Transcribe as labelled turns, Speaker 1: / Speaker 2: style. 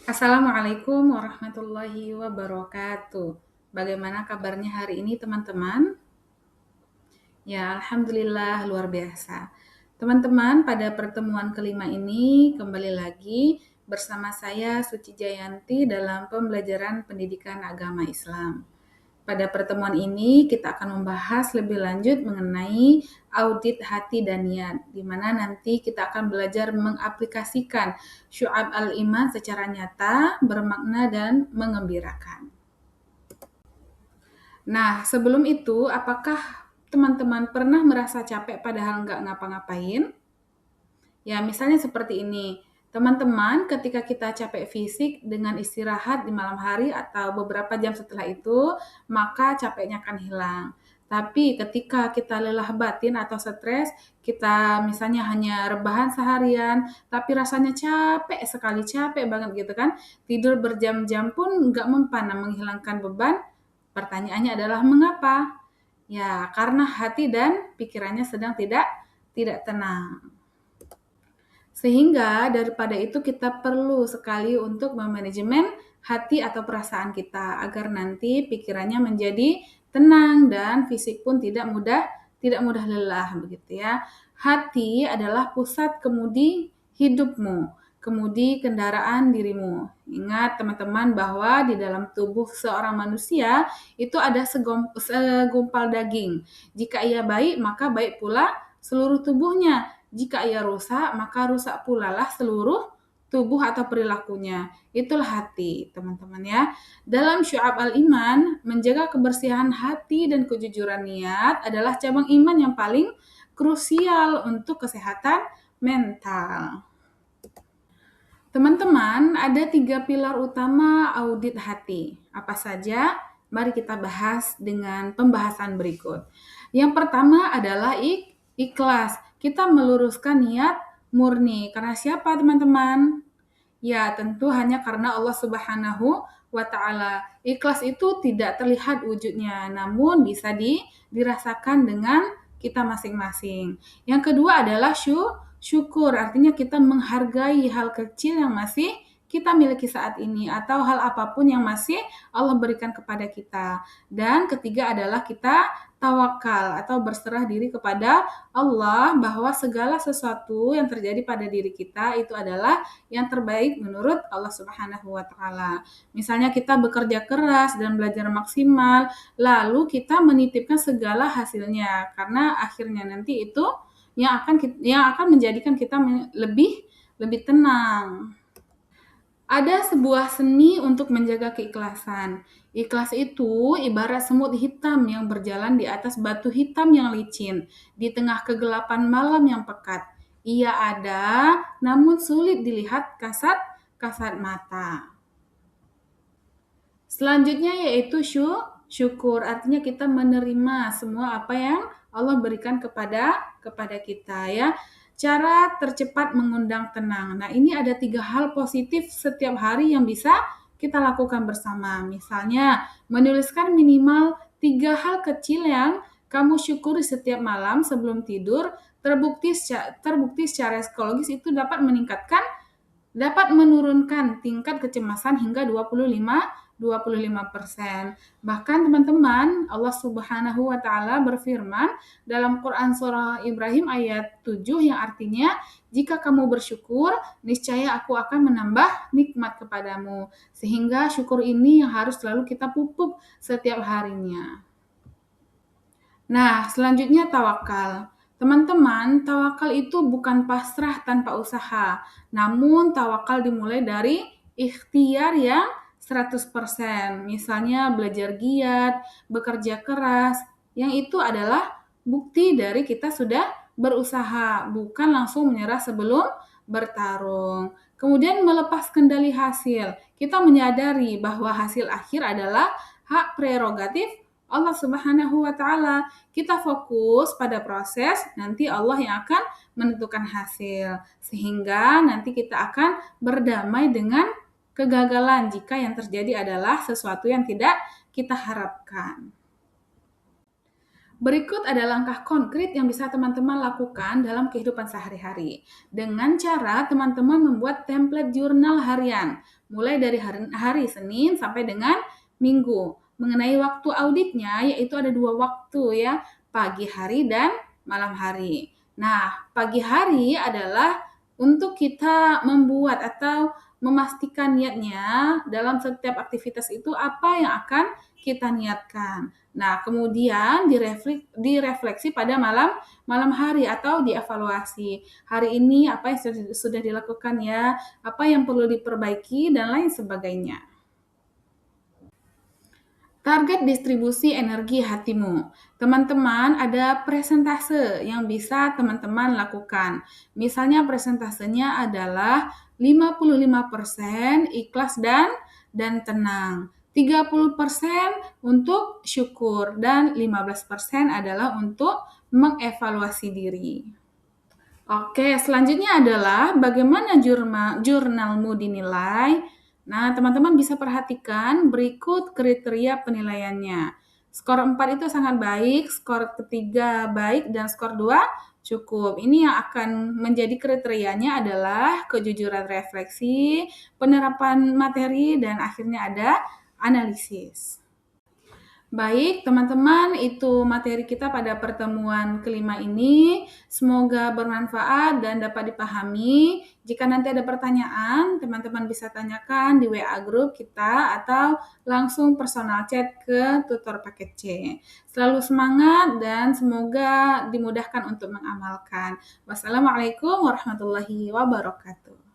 Speaker 1: Assalamualaikum warahmatullahi wabarakatuh. Bagaimana kabarnya hari ini teman-teman? Ya, alhamdulillah luar biasa. Teman-teman, pada pertemuan kelima ini kembali lagi bersama saya Suci Jayanti dalam pembelajaran pendidikan agama Islam. Pada pertemuan ini kita akan membahas lebih lanjut mengenai audit hati dan niat, di mana nanti kita akan belajar mengaplikasikan syu'ab al-iman secara nyata, bermakna dan mengembirakan. Nah, sebelum itu, apakah teman-teman pernah merasa capek padahal nggak ngapa-ngapain? Ya, misalnya seperti ini. Teman-teman, ketika kita capek fisik dengan istirahat di malam hari atau beberapa jam setelah itu, maka capeknya akan hilang. Tapi ketika kita lelah batin atau stres, kita misalnya hanya rebahan seharian, tapi rasanya capek sekali, capek banget gitu kan. Tidur berjam-jam pun nggak mempan menghilangkan beban. Pertanyaannya adalah mengapa? Ya, karena hati dan pikirannya sedang tidak tenang. Sehingga daripada itu kita perlu sekali untuk memanajemen hati atau perasaan kita agar nanti pikirannya menjadi tenang dan fisik pun tidak mudah lelah begitu ya. Hati adalah pusat kemudi hidupmu, kemudi kendaraan dirimu. Ingat teman-teman bahwa di dalam tubuh seorang manusia itu ada segumpal daging. Jika ia baik, maka baik pula seluruh tubuhnya. Jika ia rusak, maka rusak pula lah seluruh tubuh atau perilakunya. Itulah hati, teman-teman ya. Dalam syu'ab al-iman, menjaga kebersihan hati dan kejujuran niat adalah cabang iman yang paling krusial untuk kesehatan mental. Teman-teman, ada 3 pilar utama audit hati. Apa saja? Mari kita bahas dengan pembahasan berikut. Yang pertama adalah ikhlas. Kita meluruskan niat murni. Karena siapa teman-teman? Ya, tentu hanya karena Allah Subhanahu wa Ta'ala. Ikhlas itu tidak terlihat wujudnya, namun bisa dirasakan dengan kita masing-masing. Yang kedua adalah syukur, artinya kita menghargai hal kecil yang masih kita miliki saat ini atau hal apapun yang masih Allah berikan kepada kita. Dan ketiga adalah kita tawakal atau berserah diri kepada Allah bahwa segala sesuatu yang terjadi pada diri kita itu adalah yang terbaik menurut Allah Subhanahu wa Ta'ala. Misalnya kita bekerja keras dan belajar maksimal, lalu kita menitipkan segala hasilnya karena akhirnya nanti itu yang akan menjadikan kita lebih tenang. Ada sebuah seni untuk menjaga keikhlasan. Ikhlas itu ibarat semut hitam yang berjalan di atas batu hitam yang licin, di tengah kegelapan malam yang pekat. Ia ada, namun sulit dilihat kasat mata. Selanjutnya yaitu syukur, artinya kita menerima semua apa yang Allah berikan kepada kita ya. Cara tercepat mengundang tenang. Nah, ini ada 3 hal positif setiap hari yang bisa kita lakukan bersama. Misalnya, menuliskan minimal 3 hal kecil yang kamu syukuri setiap malam sebelum tidur, terbukti secara psikologis itu dapat menurunkan tingkat kecemasan hingga 25%. Bahkan teman-teman, Allah Subhanahu wa Ta'ala berfirman dalam Quran surah Ibrahim ayat 7 yang artinya, jika kamu bersyukur, niscaya aku akan menambah nikmat kepadamu. Sehingga syukur ini yang harus selalu kita pupuk setiap harinya. Nah, selanjutnya tawakal. Teman-teman, tawakal itu bukan pasrah tanpa usaha, namun tawakal dimulai dari ikhtiar yang 100%. Misalnya belajar giat, bekerja keras, yang itu adalah bukti dari kita sudah berusaha, bukan langsung menyerah sebelum bertarung. Kemudian melepas kendali hasil. Kita menyadari bahwa hasil akhir adalah hak prerogatif Allah Subhanahu wa Ta'ala. Kita fokus pada proses, nanti Allah yang akan menentukan hasil. Sehingga nanti kita akan berdamai dengan kegagalan jika yang terjadi adalah sesuatu yang tidak kita harapkan. Berikut ada langkah konkret yang bisa teman-teman lakukan dalam kehidupan sehari-hari. Dengan cara teman-teman membuat template jurnal harian, mulai dari hari Senin sampai dengan Minggu. Mengenai waktu auditnya, yaitu ada 2 waktu ya, pagi hari dan malam hari. Nah, pagi hari adalah untuk kita membuat atau memastikan niatnya dalam setiap aktivitas itu apa yang akan kita niatkan. Nah, kemudian direfleksi pada malam hari atau dievaluasi. Hari ini apa yang sudah dilakukan ya, apa yang perlu diperbaiki dan lain sebagainya. Target distribusi energi hatimu. Teman-teman, ada presentase yang bisa teman-teman lakukan. Misalnya presentasenya adalah 55% ikhlas dan tenang. 30% untuk syukur dan 15% adalah untuk mengevaluasi diri. Oke, selanjutnya adalah bagaimana jurnalmu dinilai. Nah, teman-teman bisa perhatikan berikut kriteria penilaiannya. Skor 4 itu sangat baik, skor ketiga baik, dan skor 2 cukup. Ini yang akan menjadi kriterianya adalah kejujuran refleksi, penerapan materi, dan akhirnya ada analisis. Baik, teman-teman, itu materi kita pada pertemuan kelima ini. Semoga bermanfaat dan dapat dipahami. Jika nanti ada pertanyaan, teman-teman bisa tanyakan di WA grup kita atau langsung personal chat ke tutor paket C. Selalu semangat dan semoga dimudahkan untuk mengamalkan. Wassalamualaikum warahmatullahi wabarakatuh.